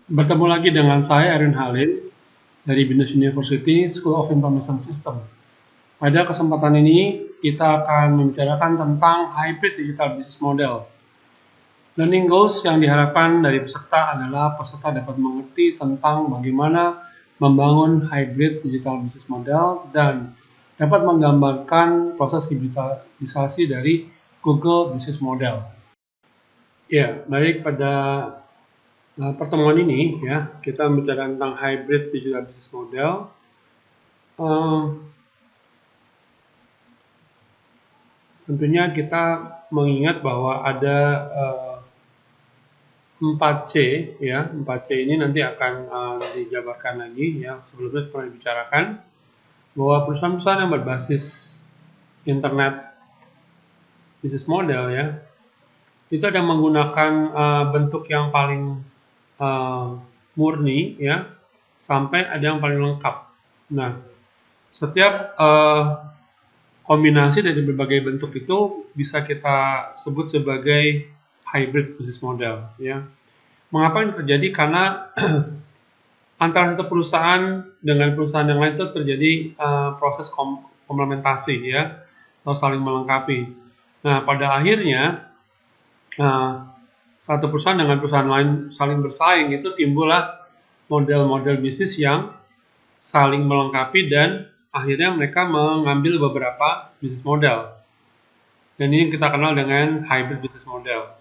Bertemu lagi dengan saya Erin Halim dari Binus University School of Information System. Pada kesempatan ini kita akan membicarakan tentang hybrid digital business model. Learning goals yang diharapkan dari peserta adalah peserta dapat mengerti tentang bagaimana membangun hybrid digital business model dan dapat menggambarkan proses hibridisasi dari Google Business Model. Ya, baik, pada pertemuan ini ya kita bicara tentang hybrid digital business model. Tentunya kita mengingat bahwa ada 4C ya. 4C ini nanti akan dijabarkan lagi ya. Sebelumnya pernah dibicarakan bahwa perusahaan-perusahaan yang berbasis internet business model ya, itu ada menggunakan bentuk yang paling murni ya, sampai ada yang paling lengkap. Nah, setiap kombinasi dari berbagai bentuk itu bisa kita sebut sebagai hybrid business model ya. Mengapa ini terjadi? Karena antara satu perusahaan dengan perusahaan yang lain itu terjadi proses komplementasi ya, atau saling melengkapi. Nah, pada akhirnya satu perusahaan dengan perusahaan lain saling bersaing, itu timbullah model-model bisnis yang saling melengkapi dan akhirnya mereka mengambil beberapa bisnis model. Dan ini kita kenal dengan hybrid business model.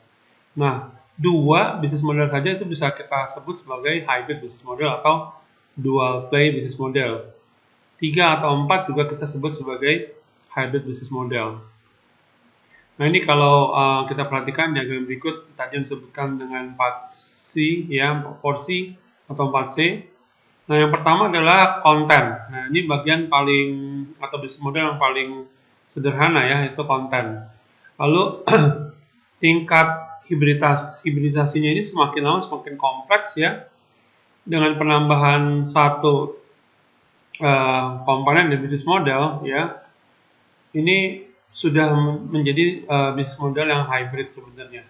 Nah, 2 bisnis model saja itu bisa kita sebut sebagai hybrid business model atau dual play business model. 3 atau 4 juga kita sebut sebagai hybrid business model. Nah, ini kalau kita perhatikan diagram berikut tadi yang disebutkan dengan 4C ya, porsi atau 4C. Nah, yang pertama adalah konten. Nah, ini bagian paling atau bisnis model yang paling sederhana ya, itu konten. Lalu tingkat hibridisasinya ini semakin lama semakin kompleks ya, dengan penambahan satu komponen dari bisnis model ya. Ini sudah menjadi bisnis model yang hybrid sebenarnya.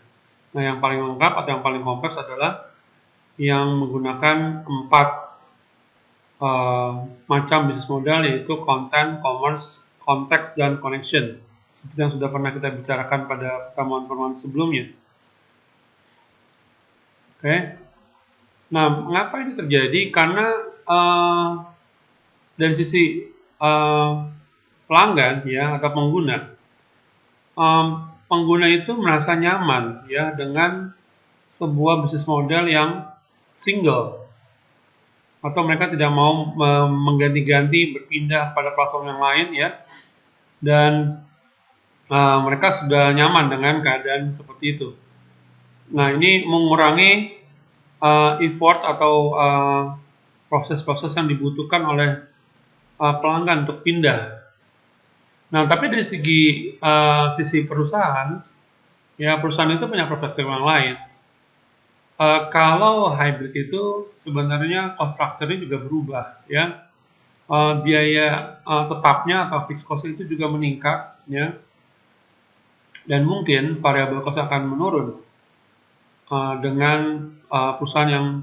Nah, yang paling lengkap atau yang paling kompleks adalah yang menggunakan 4 macam bisnis model, yaitu content, commerce, context, dan connection, seperti yang sudah pernah kita bicarakan pada pertemuan-pertemuan sebelumnya. Oke. Nah, mengapa ini terjadi? Karena dari sisi pelanggan ya atau pengguna itu merasa nyaman ya dengan sebuah bisnis model yang single, atau mereka tidak mau mengganti-ganti berpindah pada platform yang lain ya, dan mereka sudah nyaman dengan keadaan seperti itu. Nah, ini mengurangi effort atau proses-proses yang dibutuhkan oleh pelanggan untuk pindah. Nah, tapi dari sisi perusahaan ya, perusahaan itu punya perspektif yang lain. Kalau hybrid itu sebenarnya cost structure-nya juga berubah ya. Biaya tetapnya atau fixed cost itu juga meningkat ya. Dan mungkin variabel cost akan menurun dengan perusahaan yang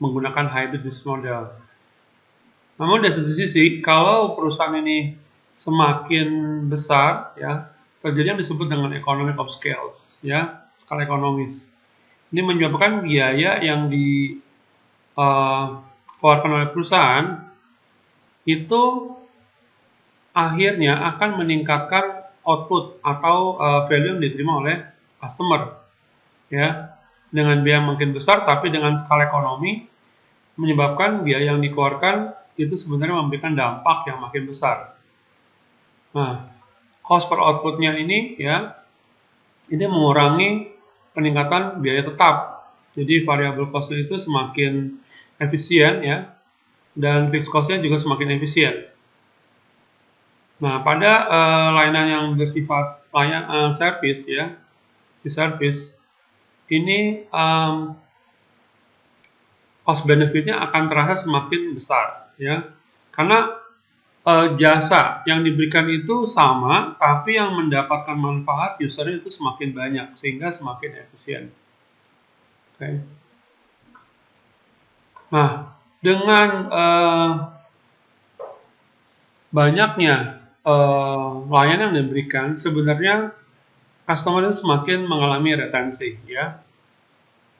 menggunakan hybrid business model. Namun dari satu sisi, kalau perusahaan ini semakin besar ya, terjadi yang disebut dengan economy of scales ya, skala ekonomis. Ini menyebabkan biaya yang dikeluarkan oleh perusahaan itu akhirnya akan meningkatkan output atau value yang diterima oleh customer ya, dengan biaya makin besar tapi dengan skala ekonomi menyebabkan biaya yang dikeluarkan itu sebenarnya memberikan dampak yang makin besar. Nah, cost per outputnya ini ya, ini mengurangi peningkatan biaya tetap. Jadi variable cost itu semakin efisien ya, dan fixed cost-nya juga semakin efisien. Nah, pada layanan yang bersifat service ya, di service ini cost benefit-nya akan terasa semakin besar ya, karena jasa yang diberikan itu sama, tapi yang mendapatkan manfaat usernya itu semakin banyak, sehingga semakin efisien. Okay. Nah, dengan banyaknya layanan yang diberikan, sebenarnya customer itu semakin mengalami retensi, ya.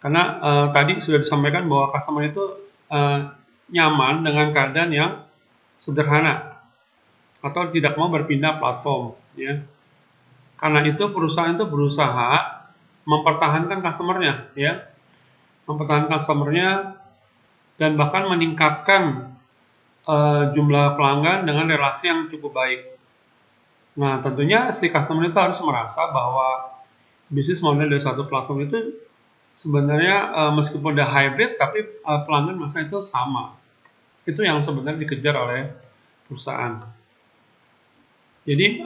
Karena tadi sudah disampaikan bahwa customer itu nyaman dengan keadaan yang sederhana atau tidak mau berpindah platform, ya. Karena itu perusahaan itu berusaha mempertahankan customer-nya, ya, mempertahankan customer-nya dan bahkan meningkatkan jumlah pelanggan dengan relasi yang cukup baik. Nah, tentunya si customer itu harus merasa bahwa bisnis model dari satu platform itu sebenarnya meskipun udah hybrid, tapi pelanggan masa itu sama. Itu yang sebenarnya dikejar oleh perusahaan. Jadi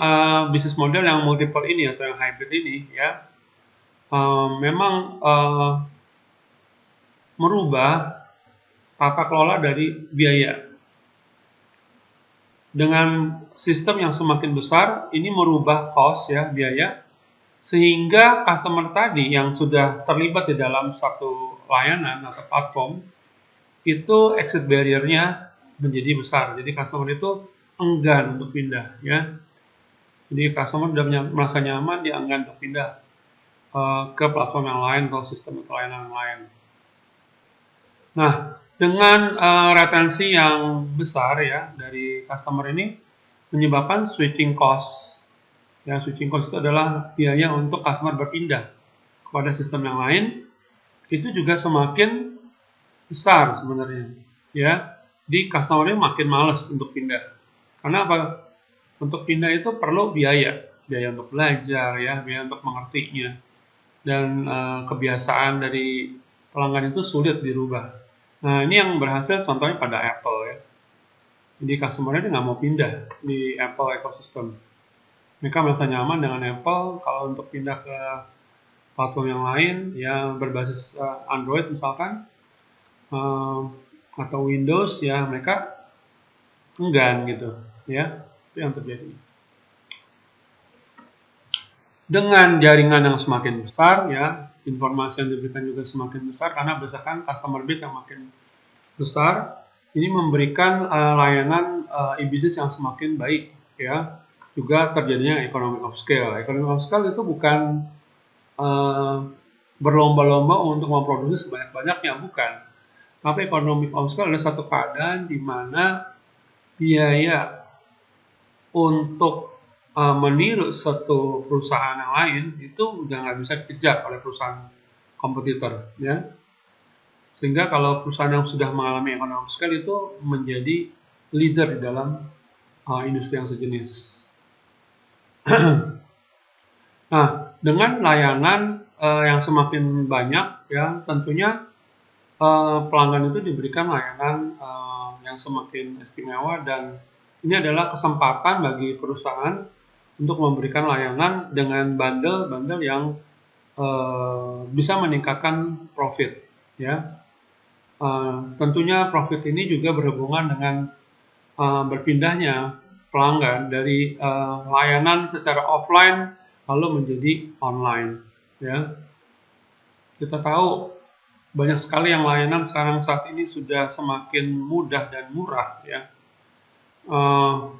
bisnis model yang multiple ini atau yang hybrid ini, ya, memang merubah tata kelola dari biaya. Dengan sistem yang semakin besar, ini merubah cost, ya, biaya, sehingga customer tadi yang sudah terlibat di dalam satu layanan atau platform, itu exit barrier-nya menjadi besar. Jadi customer itu enggan untuk pindah, ya. Jadi customer sudah merasa nyaman, dia enggan untuk pindah ke platform yang lain atau sistem atau layanan yang lain. Nah, dengan retensi yang besar, ya, dari customer ini menyebabkan switching cost. Ya, switching cost itu adalah biaya untuk customer berpindah kepada sistem yang lain. Itu juga semakin besar sebenarnya, ya. Di customer-nya makin males untuk pindah. Karena apa? Untuk pindah itu perlu biaya untuk belajar, ya, biaya untuk mengertinya, dan kebiasaan dari pelanggan itu sulit dirubah. Nah, ini yang berhasil contohnya pada Apple, ya. Jadi customer-nya nggak mau pindah di Apple ecosystem. Mereka merasa nyaman dengan Apple. Kalau untuk pindah ke platform yang lain yang berbasis Android misalkan atau Windows, ya, mereka enggan gitu, ya. Itu yang terjadi. Dengan jaringan yang semakin besar, ya, informasi yang diberikan juga semakin besar karena berdasarkan customer base yang makin besar, ini memberikan layanan e-business yang semakin baik, ya. Juga terjadinya economy of scale. Economy of scale itu bukan berlomba-lomba untuk memproduksi sebanyak-banyaknya, bukan. Tapi economy of scale adalah satu keadaan di mana biaya untuk meniru satu perusahaan yang lain itu udah nggak bisa dikejar oleh perusahaan kompetitor, ya. Sehingga kalau perusahaan yang sudah mengalami economy of scale itu menjadi leader di dalam industri yang sejenis. Nah, dengan layanan yang semakin banyak, ya, tentunya pelanggan itu diberikan layanan yang semakin istimewa, dan ini adalah kesempatan bagi perusahaan untuk memberikan layanan dengan bundle-bundle yang bisa meningkatkan profit, ya. Tentunya profit ini juga berhubungan dengan berpindahnya pelanggan dari layanan secara offline lalu menjadi online, ya. Kita tahu banyak sekali yang layanan sekarang saat ini sudah semakin mudah dan murah, ya,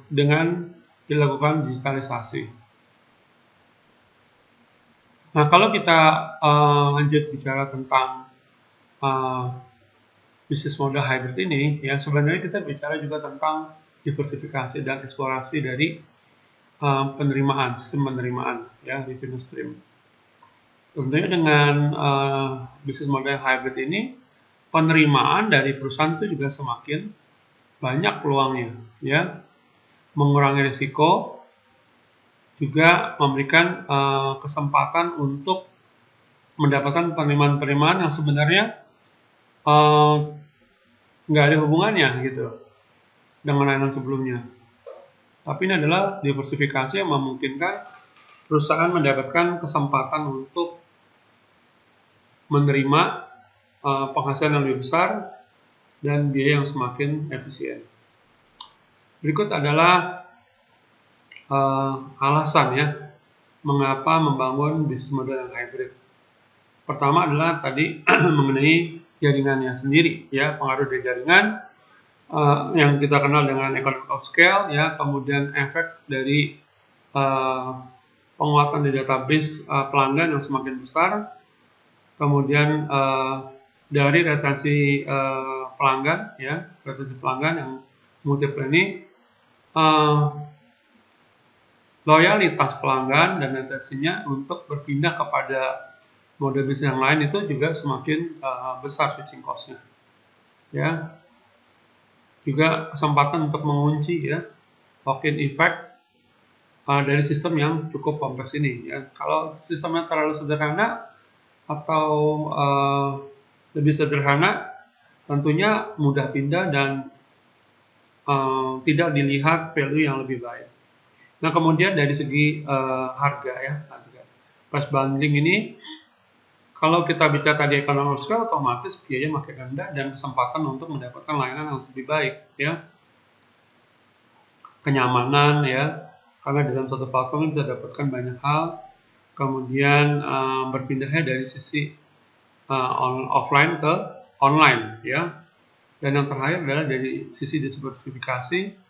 dengan dilakukan digitalisasi. Nah, kalau kita lanjut bicara tentang bisnis model hybrid ini, ya, sebenarnya kita bicara juga tentang diversifikasi dan eksplorasi dari penerimaan, sistem penerimaan, ya, revenue stream. Tentunya dengan bisnis model hybrid ini, penerimaan dari perusahaan itu juga semakin banyak peluangnya, ya, mengurangi risiko, juga memberikan kesempatan untuk mendapatkan penerimaan-penerimaan yang sebenarnya nggak ada hubungannya gitu dengan layanan sebelumnya. Tapi ini adalah diversifikasi yang memungkinkan perusahaan mendapatkan kesempatan untuk menerima penghasilan yang lebih besar dan biaya yang semakin efisien. Berikut adalah alasan, ya, mengapa membangun bisnis model yang hybrid. Pertama adalah tadi mengenai jaringannya sendiri, ya, pengaruh dari jaringan yang kita kenal dengan economy of scale, ya, kemudian efek dari penguatan di database pelanggan yang semakin besar, kemudian dari retensi pelanggan, ya, retensi pelanggan yang multiple ini, loyalitas pelanggan dan retensinya untuk berpindah kepada model bisnis yang lain itu juga semakin besar switching cost-nya, ya. Juga kesempatan untuk mengunci, ya, lock-in effect dari sistem yang cukup kompleks ini, ya. Kalau sistemnya terlalu sederhana atau lebih sederhana, tentunya mudah pindah dan tidak dilihat value yang lebih baik. Nah, kemudian dari segi harga, ya, harga price bundling ini, kalau kita bicara tadi economy of scale, otomatis biaya makin rendah dan kesempatan untuk mendapatkan layanan yang lebih baik, ya. Kenyamanan, ya, karena dalam satu platform bisa dapatkan banyak hal. Kemudian berpindahnya dari sisi offline ke online, ya. Dan yang terakhir adalah dari sisi diversifikasi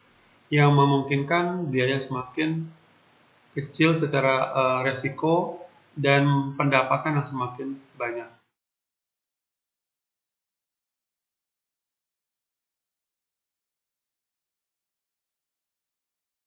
yang memungkinkan biaya semakin kecil secara resiko dan pendapatan yang semakin banyak.